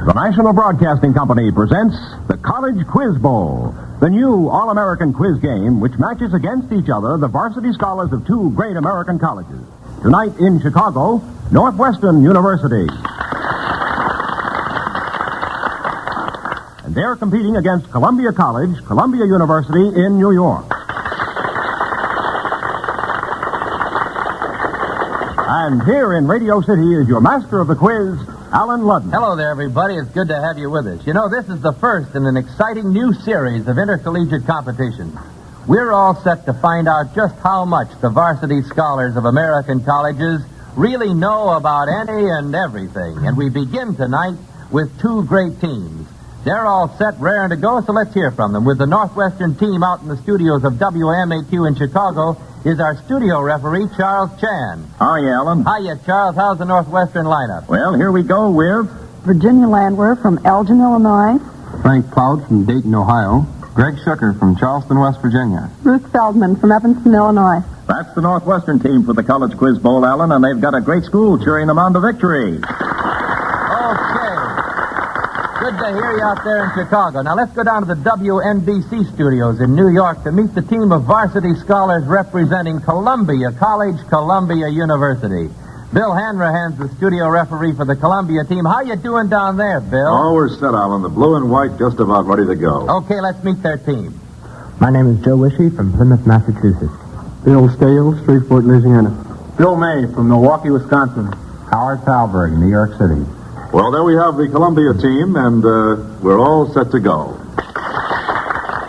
The National Broadcasting Company presents the College Quiz Bowl, the new all-American quiz game which matches against each other the varsity scholars of two great American colleges. Tonight in Chicago, Northwestern University. And they're competing against Columbia College, Columbia University in New York. And here in Radio City is your master of the quiz, Alan Ludden. Hello there, everybody. It's good to have you with us. You know, this is the first in an exciting new series of intercollegiate competitions. We're all set to find out just how much the varsity scholars of American colleges really know about any and everything. And we begin tonight with two great teams. They're all set, raring to go, so let's hear from them. With the Northwestern team out in the studios of WMAQ in Chicago is our studio referee, Charles Chan. Hiya, Alan. Hiya, Charles. How's the Northwestern lineup? Well, here we go with Virginia Landwehr from Elgin, Illinois. Frank Cloud from Dayton, Ohio. Greg Shucker from Charleston, West Virginia. Ruth Feldman from Evanston, Illinois. That's the Northwestern team for the College Quiz Bowl, Alan, and they've got a great school cheering them on to victory. Okay. Good to hear you out there in Chicago. Now let's go down to the WNBC studios in New York to meet the team of varsity scholars representing Columbia College, Columbia University. Bill Hanrahan's the studio referee for the Columbia team. How you doing down there, Bill? Oh, we're set, Alan. The blue and white just about ready to go. Okay, let's meet their team. My name is Joe Wishy from Plymouth, Massachusetts. Bill Scales, Shreveport, Louisiana. Bill May from Milwaukee, Wisconsin. Howard Talberg, New York City. Well, there we have the Columbia team, and we're all set to go.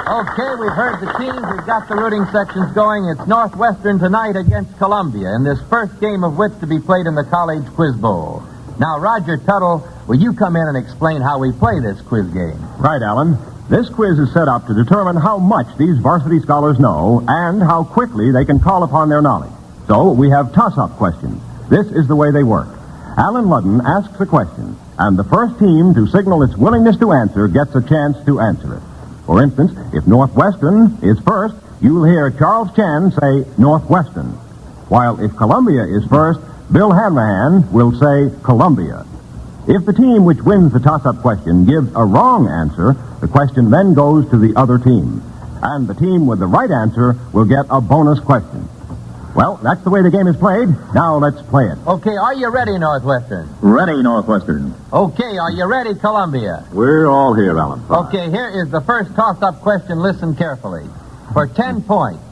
Okay, we've heard the teams. We've got the rooting sections going. It's Northwestern tonight against Columbia in this first game of wits to be played in the College Quiz Bowl. Now, Roger Tuttle, will you come in and explain how we play this quiz game? Right, Alan. This quiz is set up to determine how much these varsity scholars know and how quickly they can call upon their knowledge. So we have toss-up questions. This is the way they work. Alan Ludden asks a question, and the first team to signal its willingness to answer gets a chance to answer it. For instance, if Northwestern is first, you'll hear Charles Chan say Northwestern. While if Columbia is first, Bill Hanrahan will say Columbia. If the team which wins the toss-up question gives a wrong answer, the question then goes to the other team. And the team with the right answer will get a bonus question. Well, that's the way the game is played. Now let's play it. Okay, are you ready, Northwestern? Ready, Northwestern. Okay, are you ready, Columbia? We're all here, Alan. Okay, here is the first toss-up question. Listen carefully. For 10 points,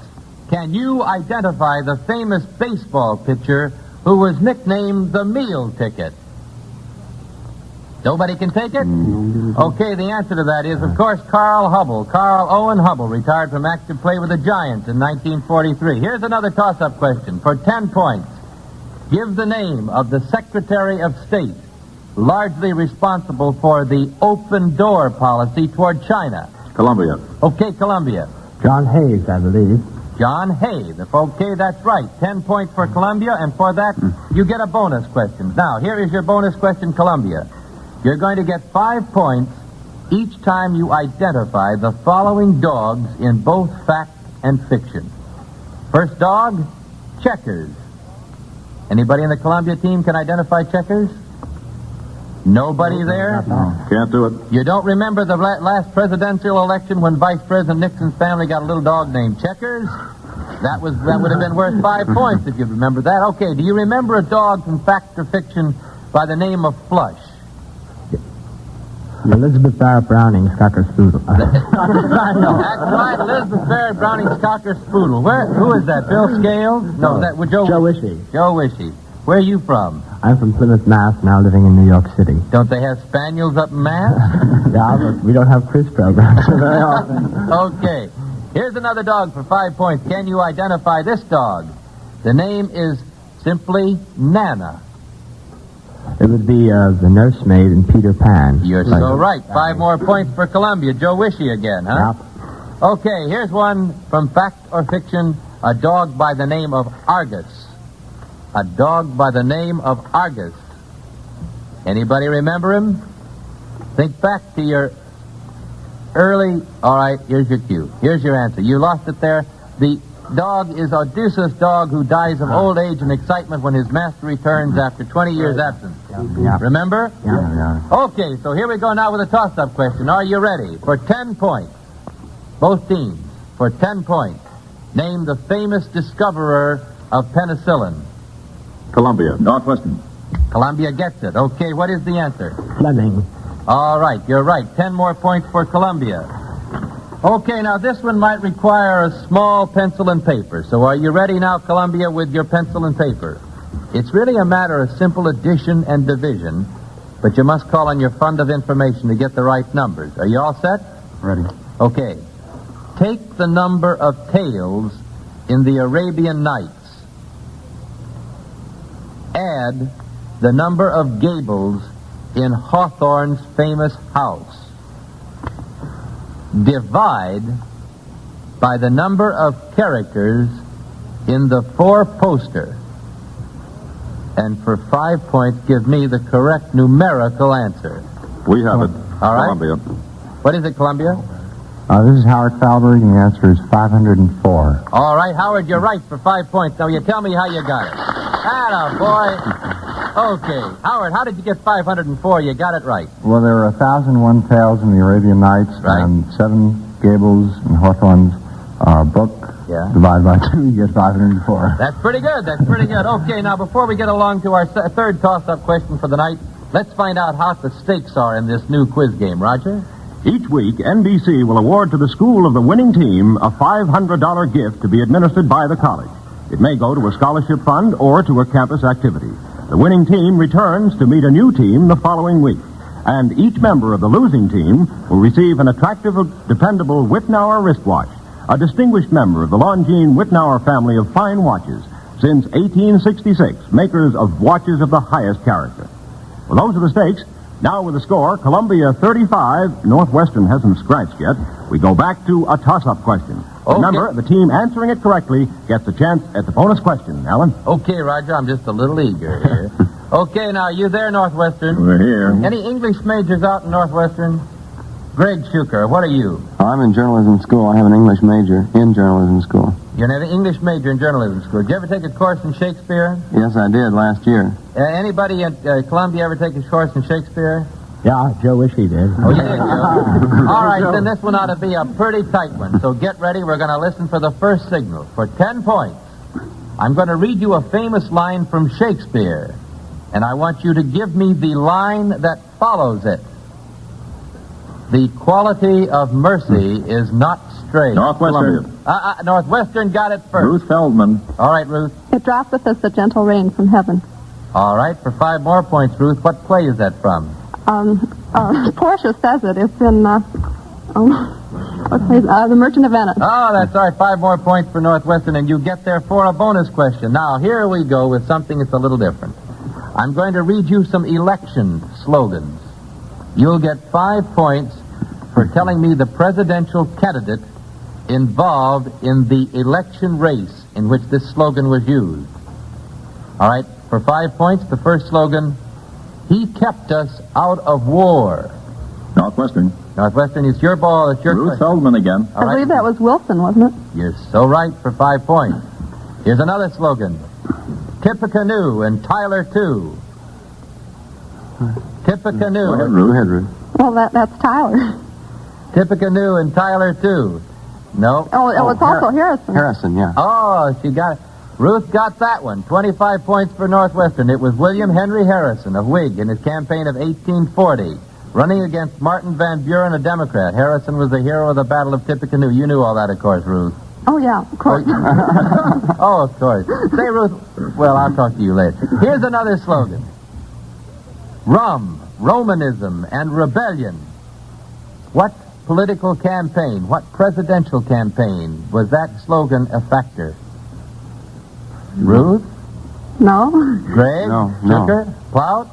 can you identify the famous baseball pitcher who was nicknamed the meal ticket? Nobody can take it? Okay, the answer to that is, of course, Carl Owen Hubble, retired from active play with the Giants in 1943. Here's another toss-up question. For 10 points, give the name of the Secretary of State largely responsible for the open door policy toward China. Columbia. Okay, Columbia. John Hayes, I believe. John Hayes. Okay, that's right. 10 points for Columbia, and for that, you get a bonus question. Now, here is your bonus question, Columbia. You're going to get 5 points each time you identify the following dogs in both fact and fiction. First dog, Checkers. Anybody in the Columbia team can identify Checkers? Nobody there? No, can't do it. You don't remember the last presidential election when Vice President Nixon's family got a little dog named Checkers? That would have been worth 5 points if you remember that. Okay, do you remember a dog from fact or fiction by the name of Flush? Elizabeth Barrett Browning's Cocker Spoodle. That's right, Elizabeth Barrett Browning's Cocker Spoodle. Who is that, Bill Scales? No, that was Joe Wishy. Joe Wishy. Where are you from? I'm from Plymouth, Mass, now living in New York City. Don't they have spaniels up in Mass? Yeah, but we don't have quiz programs very often. Okay. Here's another dog for 5 points. Can you identify this dog? The name is simply Nana. It would be the nursemaid in Peter Pan. You're so right. 5 more points for Columbia. Joe Wishy again, huh? Yep. Okay, here's one from fact or fiction. A dog by the name of Argus. A dog by the name of Argus. Anybody remember him? Think back to your early... All right, here's your cue. Here's your answer. You lost it there. The dog is Odysseus' dog who dies of old age and excitement when his master returns after 20 years' absence. Yeah. Remember? Yeah. Okay, so here we go now with a toss-up question. Are you ready? For 10 points, both teams, for 10 points, name the famous discoverer of penicillin. Columbia. Northwestern. Columbia gets it. Okay, what is the answer? Fleming. All right, you're right. 10 more points for Columbia. Okay, now this one might require a small pencil and paper. So are you ready now, Columbia, with your pencil and paper? It's really a matter of simple addition and division, but you must call on your fund of information to get the right numbers. Are you all set? Ready. Okay. Take the number of tails in the Arabian Nights. Add the number of gables in Hawthorne's famous house. Divide by the number of characters in the four-poster. And for 5 points, give me the correct numerical answer. We have it. All right. Columbia. What is it, Columbia? This is Howard Falberg, and the answer is 504. All right, Howard, you're right for 5 points. Now, you tell me how you got it. Atta boy. Okay. Howard, how did you get 504? You got it right. Well, there are 1,001 tales in the Arabian Nights, Right. and 7 gables in Hawthorne's book. Yeah. Divided by 2, you get 504. That's pretty good. That's pretty good. Okay, now, before we get along to our third toss-up question for the night, let's find out how the stakes are in this new quiz game. Roger? Each week, NBC will award to the school of the winning team a $500 gift to be administered by the college. It may go to a scholarship fund or to a campus activity. The winning team returns to meet a new team the following week. And each member of the losing team will receive an attractive, dependable Whitnauer wristwatch, a distinguished member of the Longines Whitnauer family of fine watches, since 1866, makers of watches of the highest character. Well, those are the stakes. Now with the score, Columbia 35, Northwestern hasn't scratched yet. We go back to a toss-up question. Okay. Remember, the team answering it correctly gets a chance at the bonus question. Alan? Okay, Roger, I'm just a little eager here. Okay, now, you there, Northwestern? We're here. Any English majors out in Northwestern? Greg Schuker, what are you? I'm in journalism school. I have an English major in journalism school. You're an English major in journalism school. Did you ever take a course in Shakespeare? Yes, I did last year. Anybody at Columbia ever take a course in Shakespeare? Yeah, Joe wish he did. Oh, you did, Joe. All right, then this one ought to be a pretty tight one. So get ready. We're going to listen for the first signal. For 10 points, I'm going to read you a famous line from Shakespeare. And I want you to give me the line that follows it. The quality of mercy is not straight. Northwestern. Northwestern got it first. Ruth Feldman. All right, Ruth. It droppeth us a gentle rain from heaven. All right, for 5 more points, Ruth. What play is that from? Portia says it. It's in, what play is The Merchant of Venice. Oh, that's all right. 5 more points for Northwestern, and you get there for a bonus question. Now, here we go with something that's a little different. I'm going to read you some election slogans. You'll get 5 points for telling me the presidential candidate involved in the election race in which this slogan was used. All right, for 5 points, the first slogan, he kept us out of war. Northwestern. Northwestern, it's your ball. It's your Ruth question. Feldman again. All I believe right. that was Wilson, wasn't it? You're so right for 5 points. Here's another slogan. Tippecanoe and Tyler too. Tippecanoe. Go ahead, Ruth. Go ahead, Ruth. Well, that's Tyler. Tippecanoe and Tyler too. No. Oh, it was also Harrison. Harrison, yeah. Oh, she got it. Ruth got that one. 25 points for Northwestern. It was William Henry Harrison, a Whig, in his campaign of 1840, running against Martin Van Buren, a Democrat. Harrison was the hero of the Battle of Tippecanoe. You knew all that, of course, Ruth. Oh, yeah, of course. Oh, of course. Say, Ruth, well, I'll talk to you later. Here's another slogan. Rum, Romanism, and rebellion. What political campaign, what presidential campaign was that slogan a factor? Ruth? No. Greg? No. Zucker? Plout?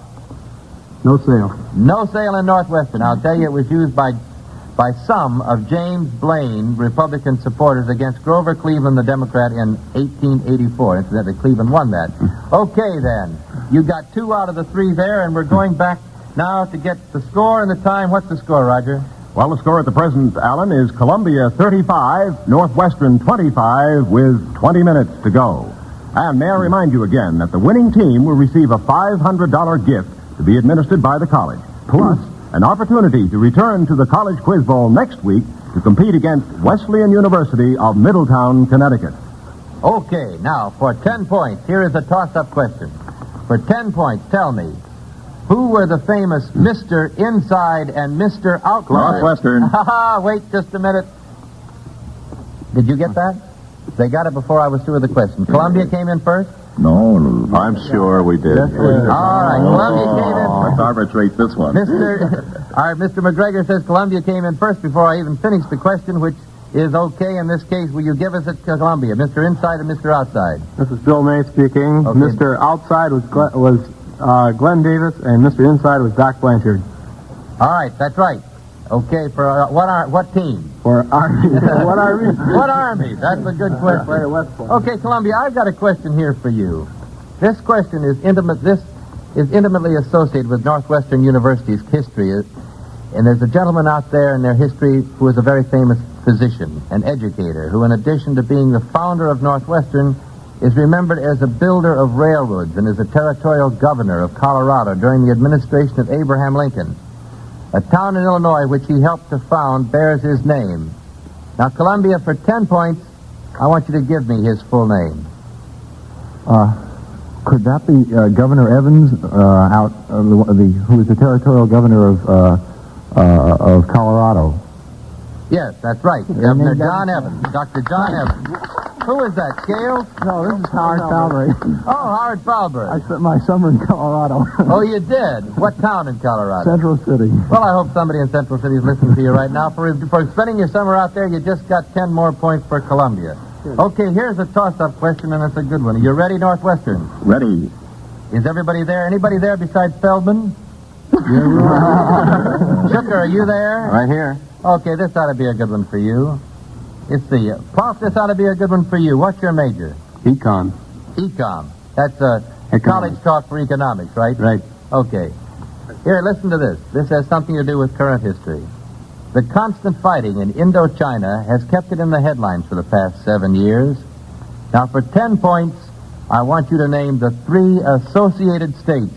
No sale. No sale in Northwestern. I'll tell you, it was used by some of James Blaine, Republican supporters, against Grover Cleveland, the Democrat, in 1884. Incidentally, Cleveland won that. Okay, then. You got 2 out of the 3 there, and we're going back now to get the score and the time. What's the score, Roger? Well, the score at the present, Alan, is Columbia 35, Northwestern 25, with 20 minutes to go. And may I remind you again that the winning team will receive a $500 gift to be administered by the college, plus an opportunity to return to the College Quiz Bowl next week to compete against Wesleyan University of Middletown, Connecticut. Okay, now for 10 points, here is a toss-up question. For 10 points, tell me, who were the famous Mr. Inside and Mr. Outside? Northwestern. Wait just a minute. Did you get that? They got it before I was through with the question. Columbia came in first? No. I'm sure we did. All right, Columbia came in first. Let's arbitrate this one. Mr. McGregor says Columbia came in first before I even finished the question, which is okay in this case. Will you give us it, Columbia, Mr. Inside and Mr. Outside? This is Bill May speaking. Okay. Mr. Outside was Glenn Davis, and Mr. Inside was Doc Blanchard. All right, that's right. Okay, for what team? For Army. What Army? What Army? That's a good question. Right at West Point. Okay, Columbia, I've got a question here for you. This question is intimately associated with Northwestern University's history. And there's a gentleman out there in their history who is a very famous physician, an educator, who in addition to being the founder of Northwestern, is remembered as a builder of railroads and as a territorial governor of Colorado during the administration of Abraham Lincoln. A town in Illinois which he helped to found bears his name. Now, Columbia, for 10 points, I want you to give me his full name. Could that be Governor Evans, who is the territorial governor of Colorado? Yes, that's right. Governor John Evans. Dr. John Evans. Who is that, Scales? No, this is Howard Falbury. Oh, Howard Falbury. I spent my summer in Colorado. Oh, you did? What town in Colorado? Central City. Well, I hope somebody in Central City is listening to you right now. For spending your summer out there, you just got 10 more points for Columbia. Okay, here's a toss-up question, and it's a good one. Are you ready, Northwestern? Ready. Is everybody there? Anybody there besides Feldman? Shooker, are you there? Right here. Okay, this ought to be a good one for you. Let's see. Prof, this ought to be a good one for you. What's your major? Econ. Econ. That's a college talk for economics, right? Right. Okay. Here, listen to this. This has something to do with current history. The constant fighting in Indochina has kept it in the headlines for the past 7 years. Now, for 10 points, I want you to name the 3 associated states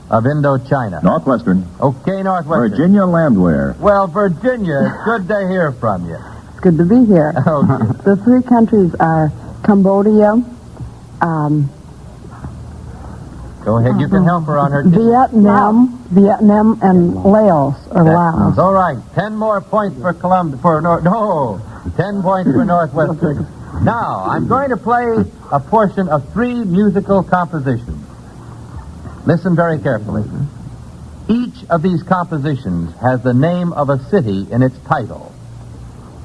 of Indochina. Northwestern. Okay, Northwestern. Virginia Landwehr. Well, Virginia, it's good to hear from you. It's good to be here. Okay. The 3 countries are Cambodia, Go ahead, you can help her on her... Vietnam, and Laos, or Laos. All right, 10 more points for Columbia. 10 points for Northwestern. Now, I'm going to play a portion of 3 musical compositions. Listen very carefully. Each of these compositions has the name of a city in its title.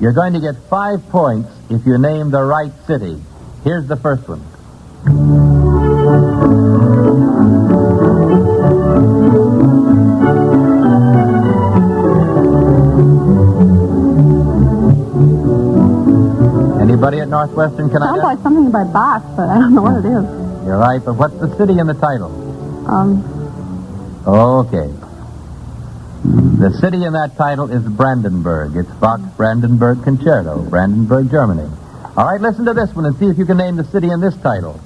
You're going to get 5 points if you name the right city. Here's the first one. Anybody at Northwestern can Sounds like something by Bach, but I don't know what it is. You're right, but what's the city in the title? Okay. The city in that title is Brandenburg. It's Bach's Brandenburg Concerto, Brandenburg, Germany. All right, listen to this one and see if you can name the city in this title.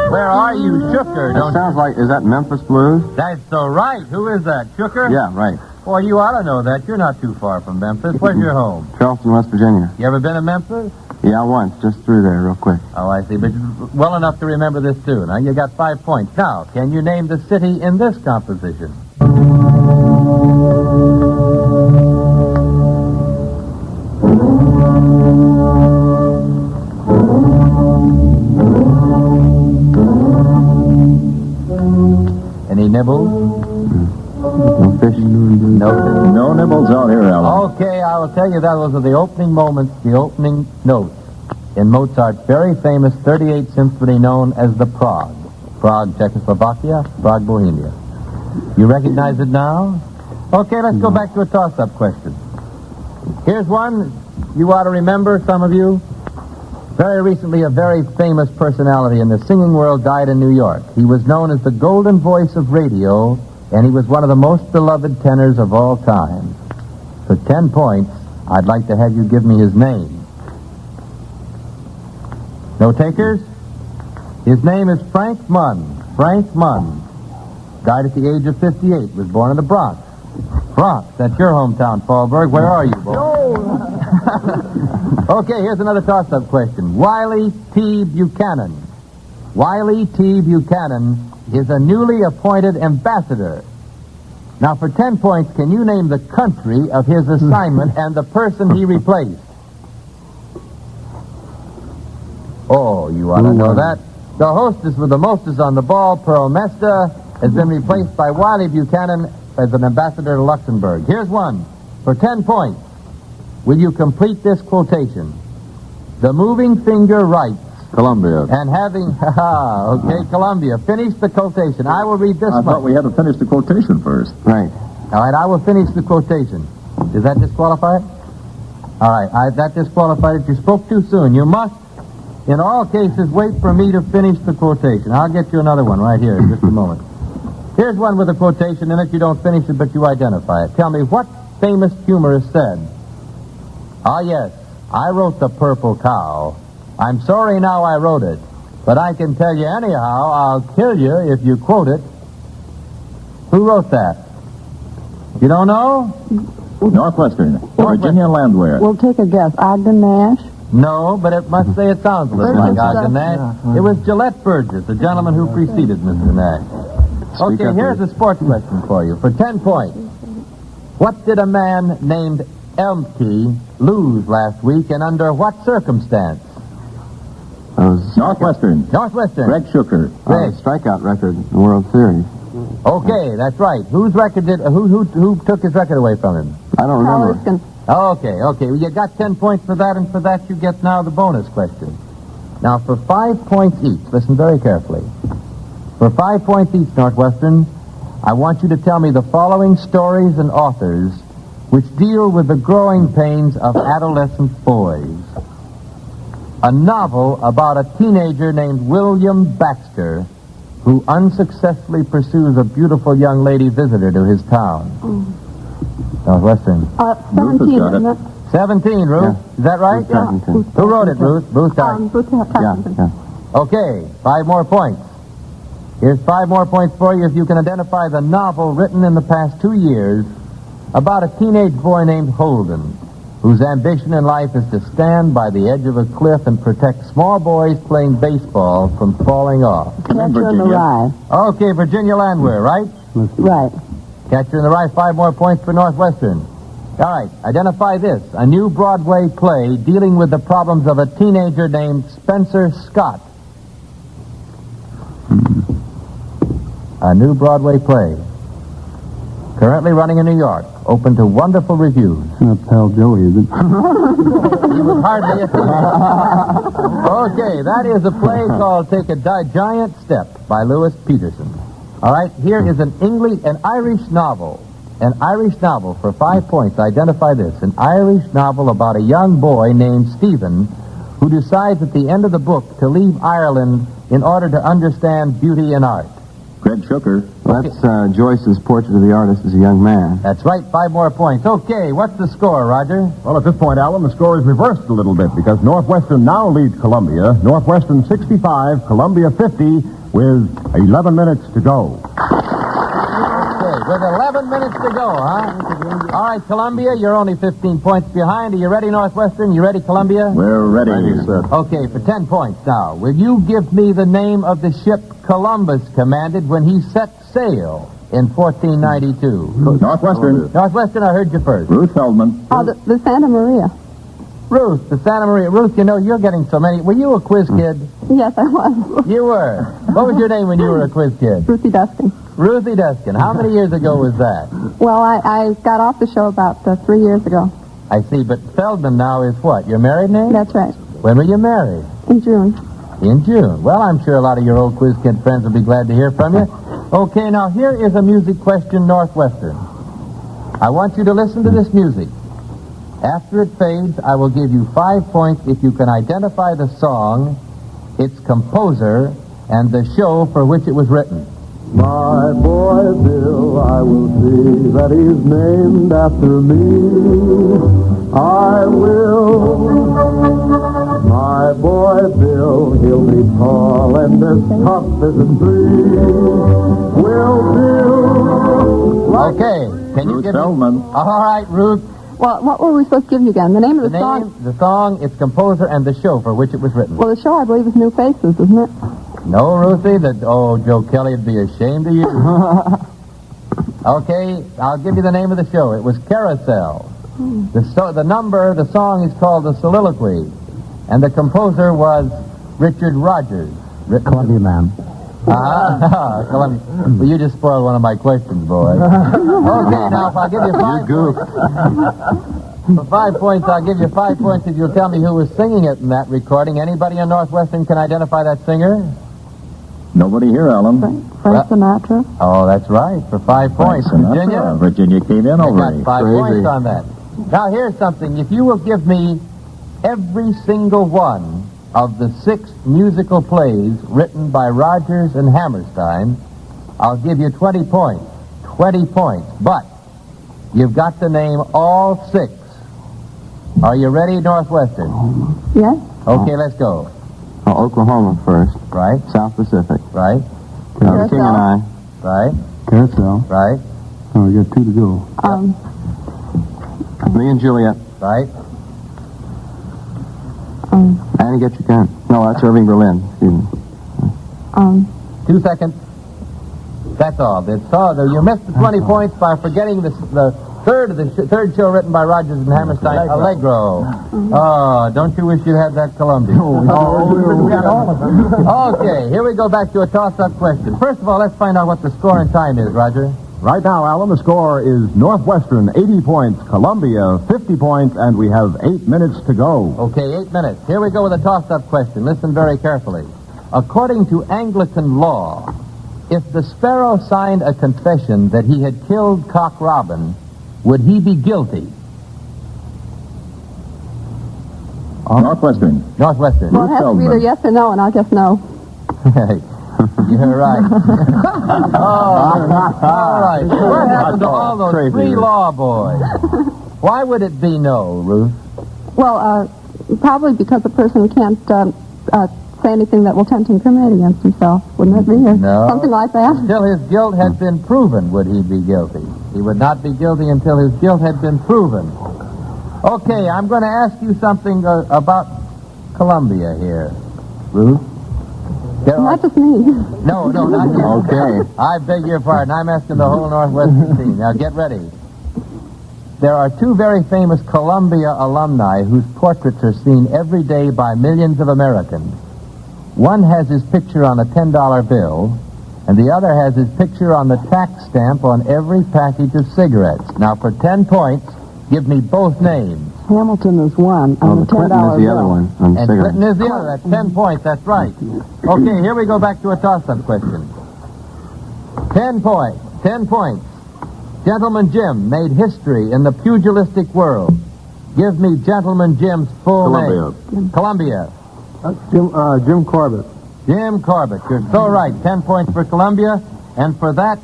Where are you, Shooker? That sounds like, is that Memphis Blues? That's so right. Who is that, Shooker? Yeah, right. Well, you ought to know that. You're not too far from Memphis. Where's your home? Charleston, West Virginia. You ever been to Memphis? Yeah, once, just through there real quick. Oh, I see. But well enough to remember this, too. Now, you got 5 points. Now, can you name the city in this composition? Any nibbles? No fish. No. No nibbles out here, Alan. Okay, I will tell you that those are the opening moments, the opening notes in Mozart's very famous 38th Symphony known as the Prague. Prague, Czechoslovakia, Prague, Bohemia. You recognize it now? Okay, let's go back to a toss-up question. Here's one you ought to remember, some of you. Very recently, a very famous personality in the singing world died in New York. He was known as the golden voice of radio, and he was one of the most beloved tenors of all time. For 10 points, I'd like to have you give me his name. No takers? His name is Frank Munn. Frank Munn. Died at the age of 58. Was born in the Bronx. Bronx, that's your hometown, Fallberg. Where are you, boy? Okay, here's another toss-up question. Wiley T. Buchanan. Wiley T. Buchanan is a newly appointed ambassador. Now, for 10 points, can you name the country of his assignment and the person he replaced? Oh, you ought to know that. The hostess with the mostest on the ball, Pearl Mesta, has been replaced by Wiley Buchanan as an ambassador to Luxembourg. Here's one. For 10 points, will you complete this quotation? The moving finger writes. Columbia. And having, okay, Columbia. Finish the quotation. I will read this I much. thought we had to finish the quotation first. Right. All right, I will finish the quotation. Does that disqualify it? All right, that disqualified it. You spoke too soon. You must, in all cases, wait for me to finish the quotation. I'll get you another one right here in just a moment. Here's one with a quotation in it. You don't finish it, but you identify it. Tell me, what famous humorist said, "Ah, yes, I wrote the purple cow. I'm sorry now I wrote it, but I can tell you anyhow, I'll kill you if you quote it." Who wrote that? You don't know? Northwestern. Virginia Landwehr. We'll take a guess. Ogden Nash? No, but it must say it sounds a little like Burgess. Ogden Nash. It was Gillette Burgess, the gentleman who preceded Mr. Nash. Speak Okay, up, here's please. a sports question for you. For 10 points, what did a man named Elmke lose last week, and under what circumstance? Northwestern. Northwestern. Greg Shuker. Greg. Strikeout record in the World Series. Okay, that's right. Whose record did? Who took his record away from him? I don't remember. Erskine. Okay. Well, you got 10 points for that, and for that you get now the bonus question. Now, for 5 points each, listen very carefully. For 5 points each, Northwestern, I want you to tell me the following stories and authors which deal with the growing pains of adolescent boys. A novel about a teenager named William Baxter who unsuccessfully pursues a beautiful young lady visitor to his town. Northwestern. 17, got it. isn't it? 17, Ruth. Yeah. Is that right? Yeah. Who wrote it, Ruth? Booth Tarkington. Booth Tarkington. Yeah. Okay, 5 more points. Here's 5 more points for you if you can identify the novel written in the past 2 years about a teenage boy named Holden, whose ambition in life is to stand by the edge of a cliff and protect small boys playing baseball from falling off. Catcher in the Virginia. Rye. Okay, Virginia Landwehr, right? Right. Catcher in the Rye, 5 more points for Northwestern. All right, identify this. A new Broadway play dealing with the problems of a teenager named Spencer Scott. A new Broadway play. Currently running in New York. Open to wonderful reviews. Pal Joey, is it? He was hardly a teenager. Okay, that is a play called Take a Giant Step by Louis Peterson. All right, here is an Irish novel. An Irish novel for 5 points. Identify this. An Irish novel about a young boy named Stephen who decides at the end of the book to leave Ireland in order to understand beauty and art. Greg Shuker. That's Joyce's portrait of the artist as a young man. That's right, 5 more points. Okay, what's the score, Roger? Well, at this point, Alan, the score is reversed a little bit because Northwestern now leads Columbia. Northwestern 65, Columbia 50, with 11 minutes to go. Okay, with 11 minutes to go, huh? All right, Columbia, you're only 15 points behind. Are you ready, Northwestern? You ready, Columbia? We're ready. Okay, for 10 points now. Will you give me the name of the ship Columbus commanded when he set sail in 1492? Northwestern. Northwestern, I heard you first. Ruth Feldman. Oh, the Santa Maria. Ruth, the Santa Maria. Ruth, you know, you're getting so many. Were you a quiz kid? Yes, I was. You were. What was your name when you were a quiz kid? Ruthie Dustin. Ruthie Duskin. How many years ago was that? Well, I got off the show about 3 years ago. I see, but Feldman now is what? Your married name? That's right. When were you married? In June. In June. Well, I'm sure a lot of your old quiz kid friends will be glad to hear from you. Okay, now here is a music question, Northwestern. I want you to listen to this music. After it fades, I will give you 5 points if you can identify the song, its composer, and the show for which it was written. My boy Bill, I will see that he's named after me. I will. My boy Bill, he'll be tall and as tough as a tree. Will Bill... Okay, can you Ruth give me... Feldman. All right, Ruth. Well, what were we supposed to give you again? The name of the song? The song, its composer, and the show for which it was written. Well, the show, I believe, is New Faces, isn't it? No, Ruthie. Joe Kelly would be ashamed of you. Okay, I'll give you the name of the show. It was Carousel. The song is called The Soliloquy, and the composer was Richard Rogers. Columbia Man. Columbia. Well, you just spoiled one of my questions, boy. Okay, now if I'll give you 5 points. For 5 points, I'll give you 5 points if you'll tell me who was singing it in that recording. Anybody in Northwestern can identify that singer? Nobody here, Alan. Frank Sinatra. Oh, that's right. For 5 points. Virginia? Virginia came in I already. got 5 points on that. Now, here's something. If you will give me every single one of the 6 musical plays written by Rodgers and Hammerstein, I'll give you 20 points. 20 points. But you've got to name all 6. Are you ready, Northwestern? Yes? Okay, let's go. Oklahoma first. Right, South Pacific. right, King and I. right, Carousel. right, Oh, we got 2 to go. Me and Juliet. right. Annie, get your gun. No, that's Irving Berlin. Excuse me. 2 seconds. That's all. You missed the 20 points by forgetting the third show written by Rodgers and Hammerstein, Allegro. Oh, don't you wish you had that Columbia? Okay, here we go back to a toss-up question. First of all, let's find out what the score and time is, Roger. Right now, Alan, the score is Northwestern 80 points, Columbia 50 points, and we have 8 minutes to go. Okay, 8 minutes. Here we go with a toss-up question. Listen very carefully. According to Anglican law, if the sparrow signed a confession that he had killed Cock Robin, would he be guilty? Northwestern. Northwestern. Well, it has to be either yes or no, and I'll guess no. You're right. All right. What happened to all those 3 law boys? Why would it be no, Ruth? Well, probably because the person can't say anything that will tend to incriminate against himself, wouldn't it be? Or No. something like that? Until his guilt had been proven, would he be guilty? He would not be guilty until his guilt had been proven. Okay, I'm going to ask you something about Columbia here, Ruth. Not just me. No, not you. Okay. I beg your pardon. I'm asking the whole Northwestern team. Now, get ready. There are 2 very famous Columbia alumni whose portraits are seen every day by millions of Americans. One has his picture on a $10 bill, and the other has his picture on the tax stamp on every package of cigarettes. Now, for 10 points, give me both names. Hamilton is one Oh, on the the $10 Clinton is the bill. other one. On And cigarettes. Clinton is the other. That's 10 points. That's right. Okay, here we go back to a toss-up question. 10 points. 10 points. Gentleman Jim made history in the pugilistic world. Give me Gentleman Jim's full name. Columbia. Jim Corbett. Jim Corbett. You're so right. 10 points for Columbia. And for that,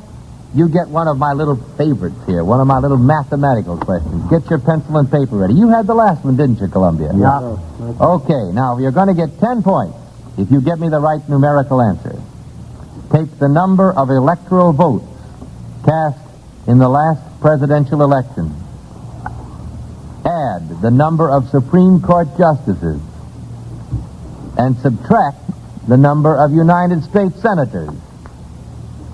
you get one of my little favorites here, one of my little mathematical questions. Get your pencil and paper ready. You had the last one, didn't you, Columbia? Yeah. Okay, now you're going to get 10 points if you get me the right numerical answer. Take the number of electoral votes cast in the last presidential election. Add the number of Supreme Court justices and subtract the number of United States senators.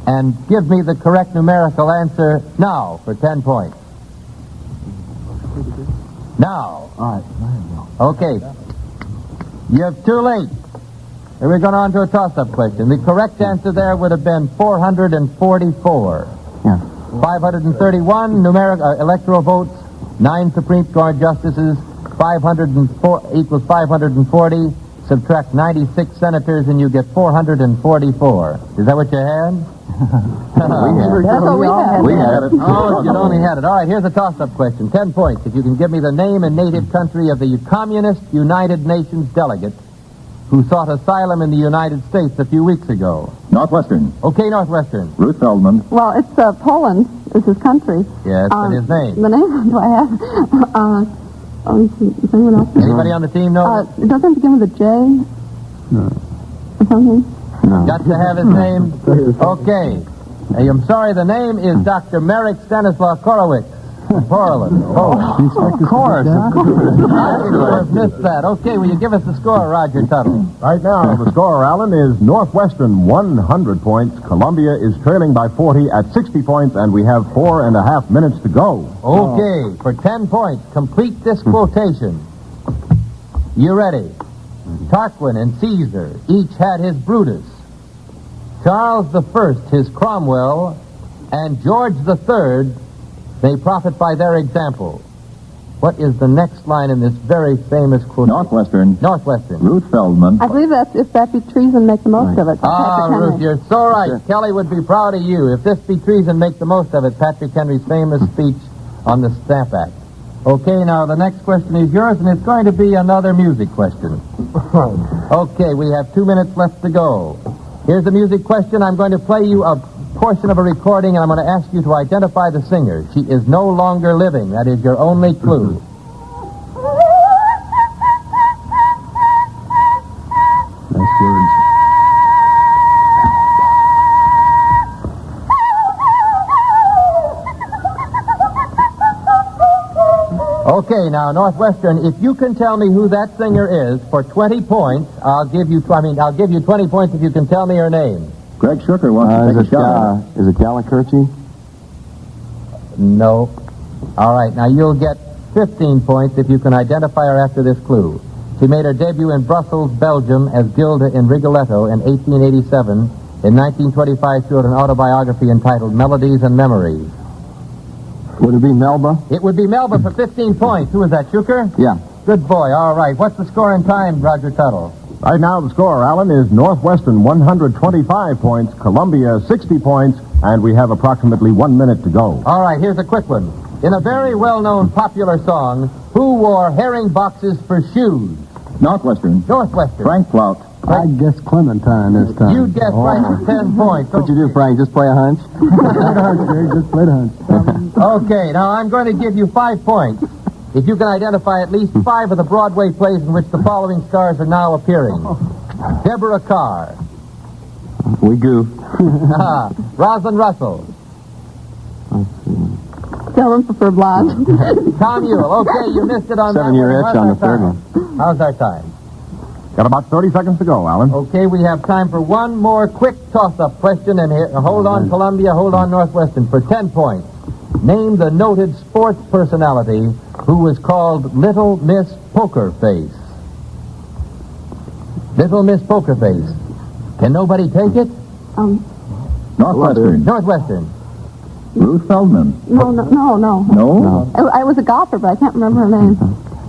And give me the correct numerical answer now for 10 points. Now. All right. Okay. You're too late. Here we're going on to a toss-up question. The correct answer there would have been 444. Yeah. 531 electoral votes, 9 Supreme Court justices, 504 equals 540, Subtract 96 senators and you get 444. Is that what you had? That's what we had. We had it. Oh, you'd only had it. All right, here's a toss-up question. 10 points. If you can give me the name and native country of the Communist United Nations delegate who sought asylum in the United States a few weeks ago. Northwestern. Okay, Northwestern. Ruth Feldman. Well, it's Poland is his country. Yes, and his name. The name do I have? Is anyone else? Anybody on the team know? It doesn't begin with a J? No. Or something? No. Got to have his name? Okay. Hey, I'm sorry, the name is Dr. Merrick Stanislaw Korowicz. Poland. Of course. I missed that. Okay, will you give us the score, Roger Tuttle? Right now, the score, Alan, is Northwestern 100 points. Columbia is trailing by 40 at 60 points, and we have 4.5 minutes to go. Okay, for 10 points, complete this quotation. You ready? Tarquin and Caesar each had his Brutus. Charles I his Cromwell, and George III, they profit by their example. What is the next line in this very famous quotation? Northwestern. Northwestern. Ruth Feldman. I believe that's if that be treason, make the most of it. Patrick Henry. Ruth, you're so right. Kelly would be proud of you. If this be treason, make the most of it. Patrick Henry's famous speech on the Stamp Act. Okay, now the next question is yours, and it's going to be another music question. Okay, we have 2 minutes left to go. Here's the music question. I'm going to play you a portion of a recording, and I'm going to ask you to identify the singer. She is no longer living. That is your only clue. Nice words. Okay, now Northwestern, if you can tell me who that singer is for 20 points, I'll give you 20 points if you can tell me her name. Greg Shooker wants to take a shot. Is it Gallikerchi? No. All right, now you'll get 15 points if you can identify her after this clue. She made her debut in Brussels, Belgium as Gilda in Rigoletto in 1887. In 1925, she wrote an autobiography entitled Melodies and Memories. Would it be Melba? It would be Melba for 15 points. Who is that, Shooker? Yeah. Good boy. All right. What's the score in time, Roger Tuttle? Right now, the score, Alan, is Northwestern 125 points, Columbia 60 points, and we have approximately 1 minute to go. All right, here's a quick one. In a very well-known popular song, who wore herring boxes for shoes? Northwestern. Northwestern. Frank Plout. I guess Clementine this time. You guessed right for 10 points. What'd you do, Frank? Just play a hunch? Play the hunch, Greg. Just play the hunch. Okay, now I'm going to give you 5 points if you can identify at least 5 of the Broadway plays in which the following stars are now appearing. Deborah Carr. We goofed. Rosalind Russell. Dylan prefer blonde. Tom Ewell. Okay, you missed it on that 7-year one. itch on the third one. How's our time? Got about 30 seconds to go, Alan. Okay, we have time for one more quick toss-up question, and here, hold on, Columbia, hold on, Northwestern, for 10 points. Name the noted sports personality who was called Little Miss Poker Face. Little Miss Poker Face. Can nobody take it? Northwestern. Northwestern. Ruth Feldman. No. No? I was a golfer, but I can't remember her name.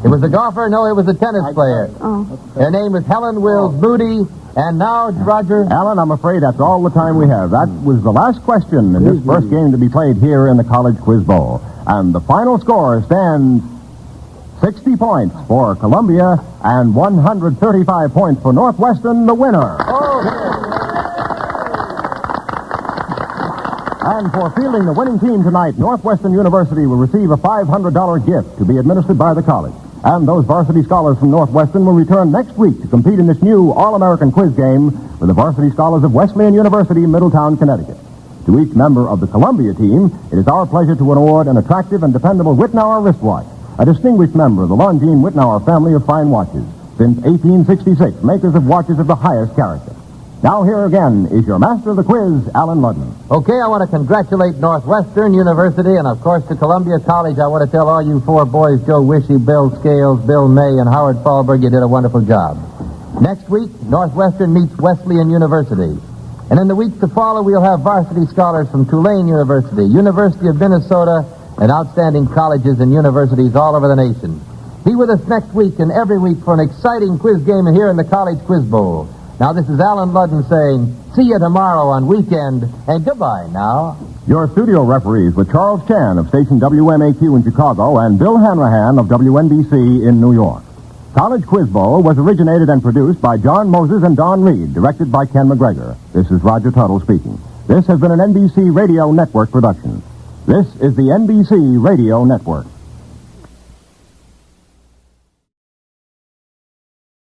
It was a golfer? No, it was a tennis player. Oh. Her name was Helen Wills Moody. And now, Roger? Alan, I'm afraid that's all the time we have. That was the last question in this first game to be played here in the College Quiz Bowl. And the final score stands 60 points for Columbia and 135 points for Northwestern, the winner. And for fielding the winning team tonight, Northwestern University will receive a $500 gift to be administered by the college. And those varsity scholars from Northwestern will return next week to compete in this new All-American Quiz game with the varsity scholars of Wesleyan University, Middletown, Connecticut. To each member of the Columbia team, it is our pleasure to award an attractive and dependable Whitnauer wristwatch, a distinguished member of the Longines Whitnauer family of fine watches. Since 1866, makers of watches of the highest character. Now here again is your master of the quiz, Alan Ludden. Okay, I want to congratulate Northwestern University, and of course to Columbia College. I want to tell all you 4 boys, Joe Wishy, Bill Scales, Bill May, and Howard Fahlberg, you did a wonderful job. Next week, Northwestern meets Wesleyan University. And in the weeks to follow, we'll have varsity scholars from Tulane University, University of Minnesota, and outstanding colleges and universities all over the nation. Be with us next week and every week for an exciting quiz game here in the College Quiz Bowl. Now, this is Alan Ludden saying, see you tomorrow on Weekend, and goodbye now. Your studio referees were Charles Chan of station WMAQ in Chicago and Bill Hanrahan of WNBC in New York. College Quiz Bowl was originated and produced by John Moses and Don Reed, directed by Ken McGregor. This is Roger Tuttle speaking. This has been an NBC Radio Network production. This is the NBC Radio Network.